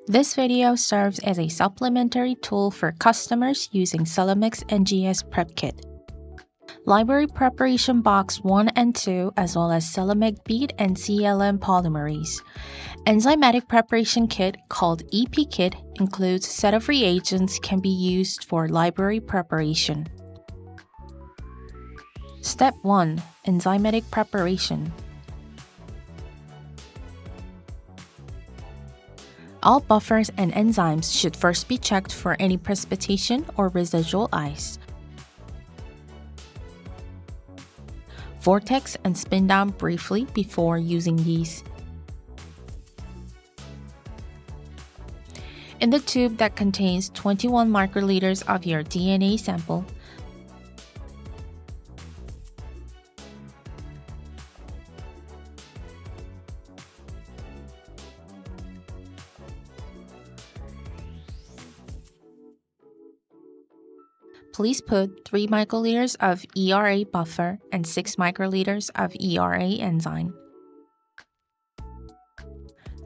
This video serves as a supplementary tool for customers using Celemics NGS Prep Kit. Library Preparation Box 1 and 2, as well as CeleMag Bead and CLM Polymerase. Enzymatic Preparation Kit, called EP Kit, includes a set of reagents can be used for library preparation. Step 1. Enzymatic Preparation. All buffers and enzymes should first be checked for any precipitation or residual ice. Vortex and spin down briefly before using these. In the tube that contains 21 microliters of your DNA sample, please put 3 microliters of ERA buffer and 6 microliters of ERA enzyme.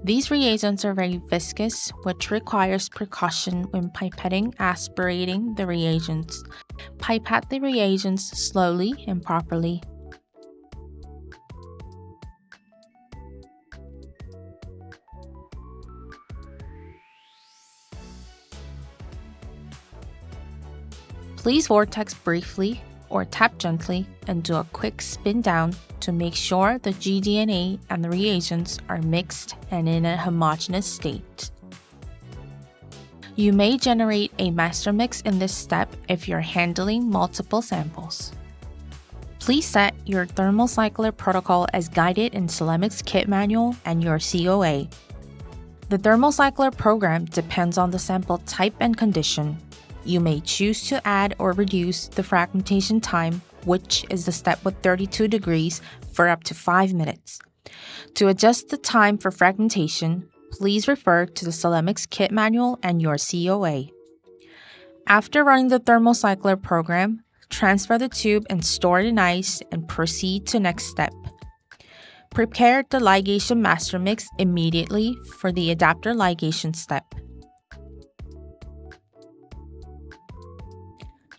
These reagents are very viscous, which requires precaution when pipetting, aspirating the reagents. Pipette the reagents slowly and properly. Please vortex briefly or tap gently and do a quick spin down to make sure the gDNA and the reagents are mixed and in a homogeneous state. You may generate a master mix in this step if you're handling multiple samples. Please set your thermal cycler protocol as guided in Celemics Kit Manual and your COA. The thermal cycler program depends on the sample type and condition. You may choose to add or reduce the fragmentation time, which is the step with 32 degrees, for up to 5 minutes. To adjust the time for fragmentation, please refer to the Celemics Kit Manual and your COA. After running the thermal cycler program, transfer the tube and store it in ice and proceed to next step. Prepare the ligation master mix immediately for the adapter-ligation step.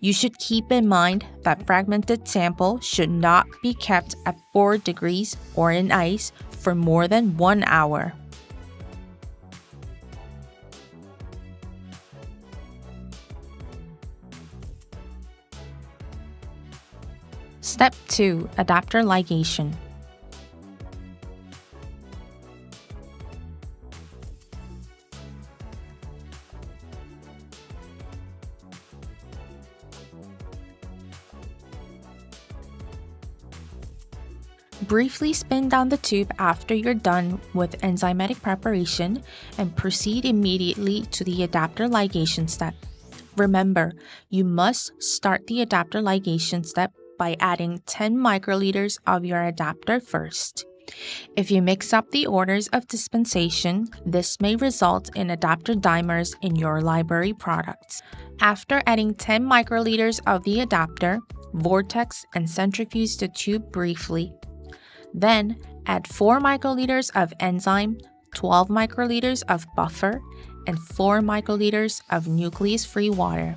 You should keep in mind that fragmented sample should not be kept at 4 degrees or in ice for more than 1 hour. Step 2. Adapter-Ligation. Briefly spin down the tube after you're done with enzymatic preparation and proceed immediately to the adapter-ligation step. Remember, you must start the adapter-ligation step by adding 10 microliters of your adapter first. If you mix up the orders of dispensation, this may result in adapter dimers in your library products. After adding 10 microliters of the adapter, vortex and centrifuge the tube briefly. Then, add 4 microliters of enzyme, 12 microliters of buffer, and 4 microliters of nucleus-free water.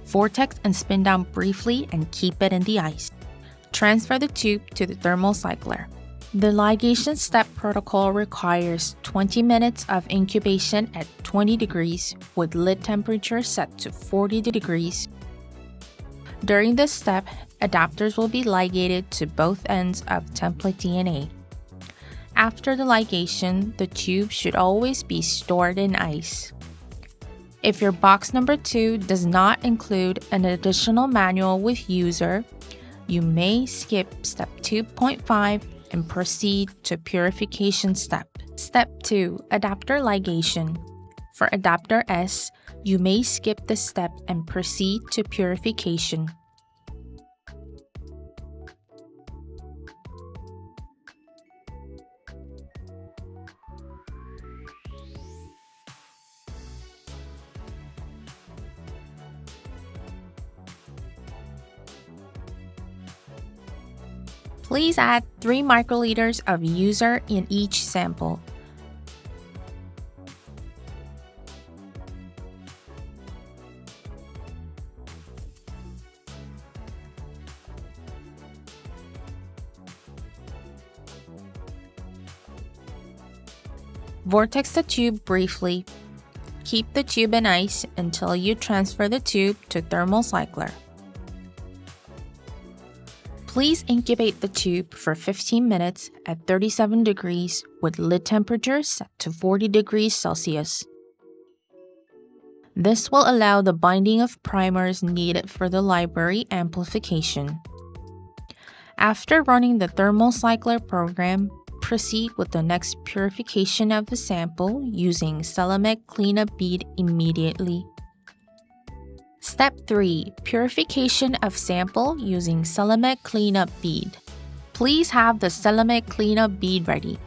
Vortex and spin down briefly and keep it in the ice. Transfer the tube to the thermal cycler. The ligation step protocol requires 20 minutes of incubation at 20 degrees with lid temperature set to 40 degrees. During this step, adapters will be ligated to both ends of template DNA. After the ligation, the tube should always be stored in ice. If your box number 2 does not include an additional manual with user, you may skip step 2.5 and proceed to purification step. Step 2. Adapter-Ligation. For adapter S, you may skip this step and proceed to purification. Please add 3 microliters of user in each sample. Vortex the tube briefly. Keep the tube in ice until you transfer the tube to thermal cycler. Please incubate the tube for 15 minutes at 37 degrees with lid temperature set to 40 degrees Celsius. This will allow the binding of primers needed for the library amplification. After running the thermal cycler program, proceed with the next purification of the sample using CeleMag Clean-up Bead immediately. Step 3. Purification of sample using CeleMag Clean-up Bead. Please have the CeleMag Clean-up Bead ready.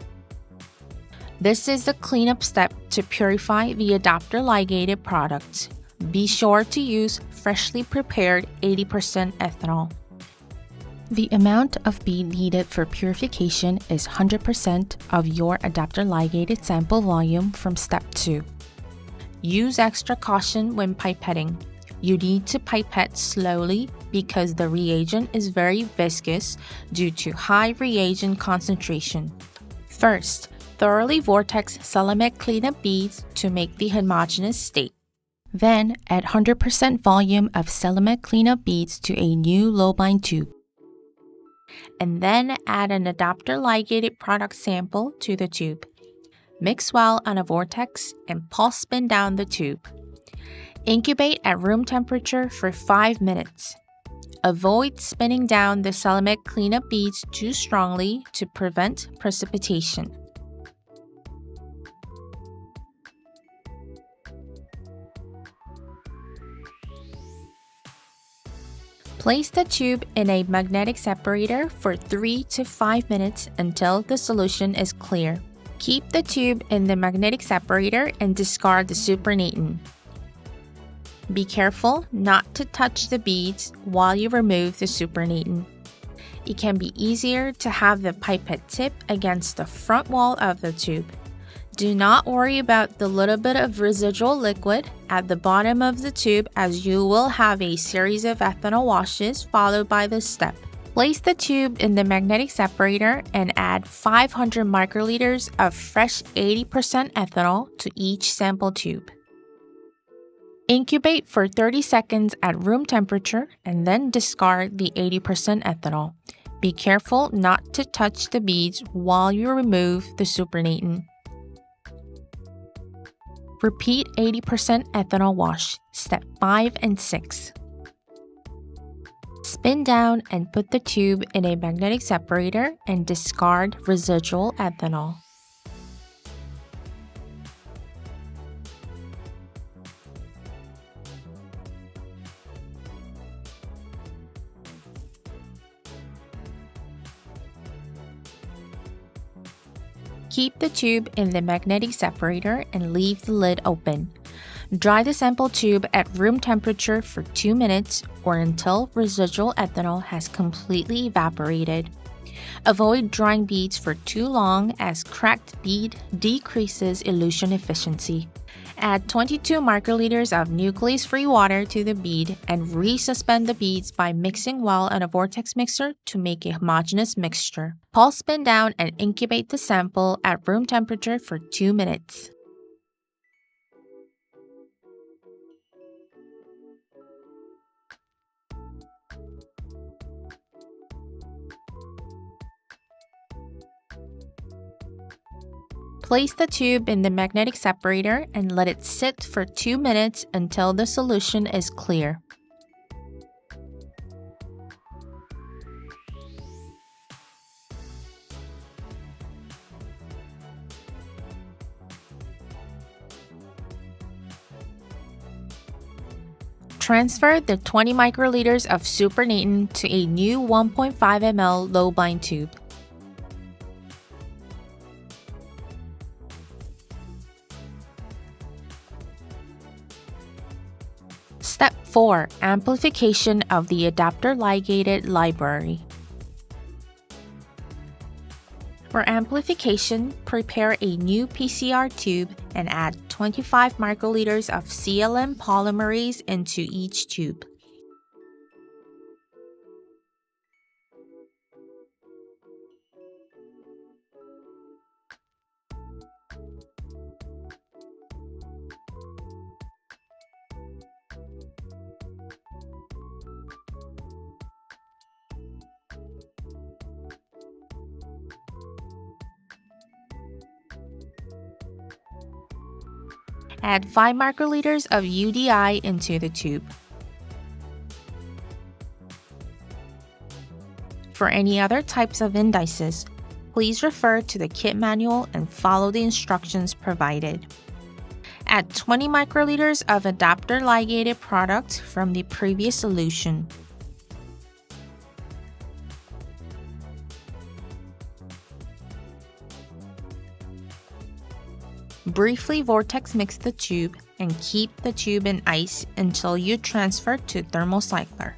This is the cleanup step to purify the adapter-ligated product. Be sure to use freshly prepared 80% ethanol. The amount of bead needed for purification is 100% of your adapter-ligated sample volume from step 2. Use extra caution when pipetting. You need to pipette slowly because the reagent is very viscous due to high reagent concentration. First, thoroughly vortex CeleMag Clean-up beads to make the homogeneous state. Then, add 100% volume of CeleMag Clean-up beads to a new low-bind tube. And then add an adapter-ligated product sample to the tube. Mix well on a vortex and pulse spin down the tube. Incubate at room temperature for 5 minutes. Avoid spinning down the CeleMag Clean-up beads too strongly to prevent precipitation. Place the tube in a magnetic separator for 3 to 5 minutes until the solution is clear. Keep the tube in the magnetic separator and discard the supernatant. Be careful not to touch the beads while you remove the supernatant. It can be easier to have the pipette tip against the front wall of the tube. Do not worry about the little bit of residual liquid at the bottom of the tube, as you will have a series of ethanol washes followed by this step. Place the tube in the magnetic separator and add 500 microliters of fresh 80% ethanol to each sample tube. Incubate for 30 seconds at room temperature and then discard the 80% ethanol. Be careful not to touch the beads while you remove the supernatant. Repeat 80% ethanol wash, step 5 and 6. Spin down and put the tube in a magnetic separator and discard residual ethanol. Keep the tube in the magnetic separator and leave the lid open. Dry the sample tube at room temperature for 2 minutes or until residual ethanol has completely evaporated. Avoid drying beads for too long, as cracked bead decreases elution efficiency. Add 22 microliters of nucleus-free water to the bead and resuspend the beads by mixing well on a vortex mixer to make a homogeneous mixture. Pulse spin down and incubate the sample at room temperature for 2 minutes. Place the tube in the magnetic separator and let it sit for 2 minutes until the solution is clear. Transfer the 20 microliters of supernatant to a new 1.5 ml low bind tube. Step 4. Amplification of the Adapter-Ligated library. For amplification, prepare a new PCR tube and add 25 microliters of CLM polymerase into each tube. Add 5 microliters of UDI into the tube. For any other types of indices, please refer to the kit manual and follow the instructions provided. Add 20 microliters of Adapter-Ligated product from the previous solution. Briefly vortex mix the tube and keep the tube in ice until you transfer to thermocycler.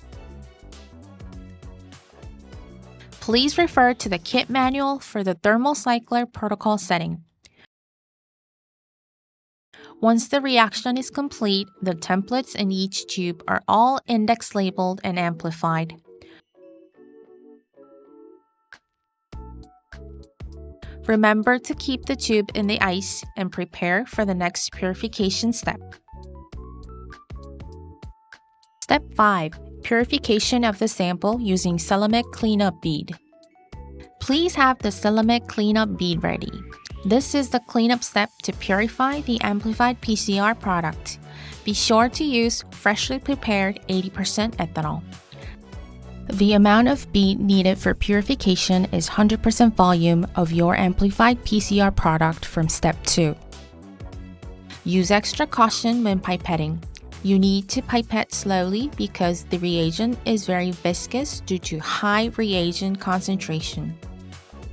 Please refer to the kit manual for the thermocycler protocol setting. Once the reaction is complete, the templates in each tube are all index labeled and amplified. Remember to keep the tube in the ice and prepare for the next purification step. Step 5. Purification of the sample using CeleMag Clean-up Bead. Please have the CeleMag Clean-up Bead ready. This is the cleanup step to purify the amplified PCR product. Be sure to use freshly prepared 80% ethanol. The amount of bead needed for purification is 100% volume of your amplified PCR product from step 2. Use extra caution when pipetting. You need to pipette slowly because the reagent is very viscous due to high reagent concentration.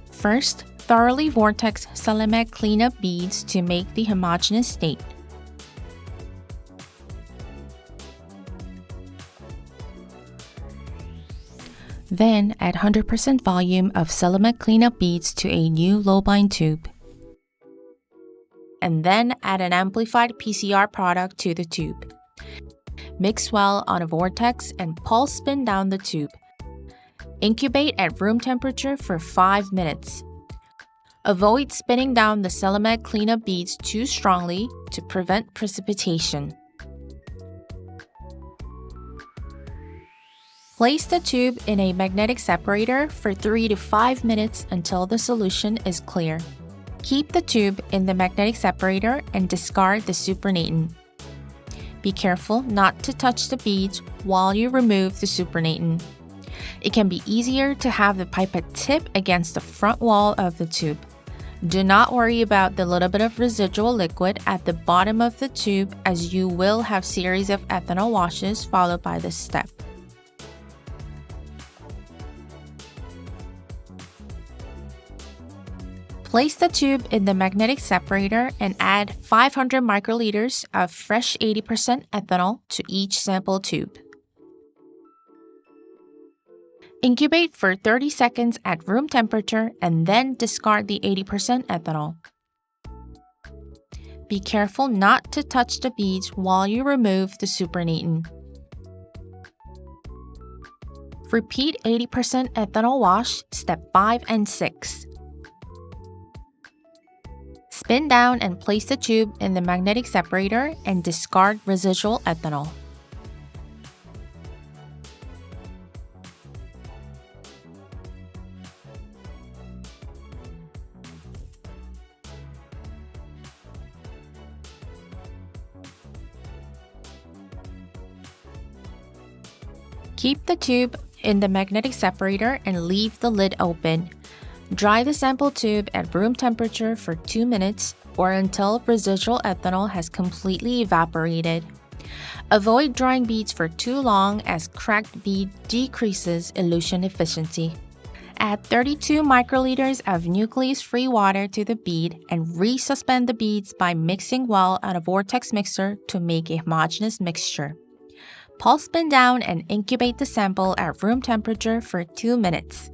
First, thoroughly vortex CeleMag Clean-up beads to make the homogeneous state. Then add 100% volume of CeleMag Clean-up beads to a new low-bind tube. And then add an amplified PCR product to the tube. Mix well on a vortex and pulse spin down the tube. Incubate at room temperature for 5 minutes. Avoid spinning down the CeleMag Clean-up beads too strongly to prevent precipitation. Place the tube in a magnetic separator for 3 to 5 minutes until the solution is clear. Keep the tube in the magnetic separator and discard the supernatant. Be careful not to touch the beads while you remove the supernatant. It can be easier to have the pipette tip against the front wall of the tube. Do not worry about the little bit of residual liquid at the bottom of the tube, as you will have series of ethanol washes followed by this step. Place the tube in the magnetic separator and add 500 microliters of fresh 80% ethanol to each sample tube. Incubate for 30 seconds at room temperature and then discard the 80% ethanol. Be careful not to touch the beads while you remove the supernatant. Repeat 80% ethanol wash, step 5 and 6. Spin down and place the tube in the magnetic separator and discard residual ethanol. Keep the tube in the magnetic separator and leave the lid open. Dry the sample tube at room temperature for 2 minutes or until residual ethanol has completely evaporated. Avoid drying beads for too long, as cracked bead decreases elution efficiency. Add 32 microliters of nucleus-free water to the bead and resuspend the beads by mixing well on a vortex mixer to make a homogeneous mixture. Pulse spin down and incubate the sample at room temperature for 2 minutes.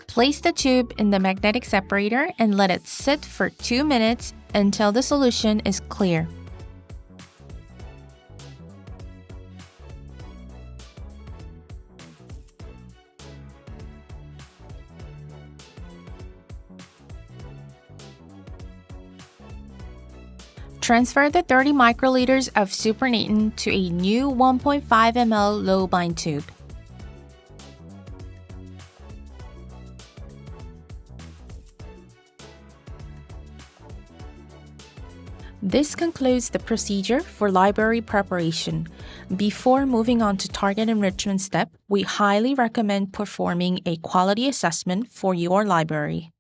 Place the tube in the magnetic separator and let it sit for 2 minutes until the solution is clear. Transfer the 30 microliters of supernatant to a new 1.5 ml low bind tube. This concludes the procedure for library preparation. Before moving on to target enrichment step, we highly recommend performing a quality assessment for your library.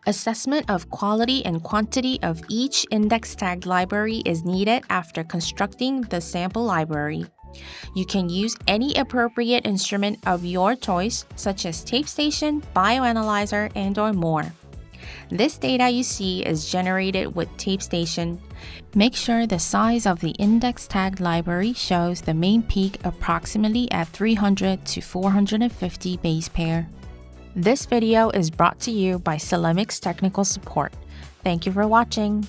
Assessment of quality and quantity of each index-tagged library is needed after constructing the sample library. You can use any appropriate instrument of your choice, such as TapeStation, bioanalyzer, and/or more. This data you see is generated with TapeStation. Make sure the size of the index-tagged library shows the main peak approximately at 300 to 450 base pair. This video is brought to you by Celemics Technical Support. Thank you for watching.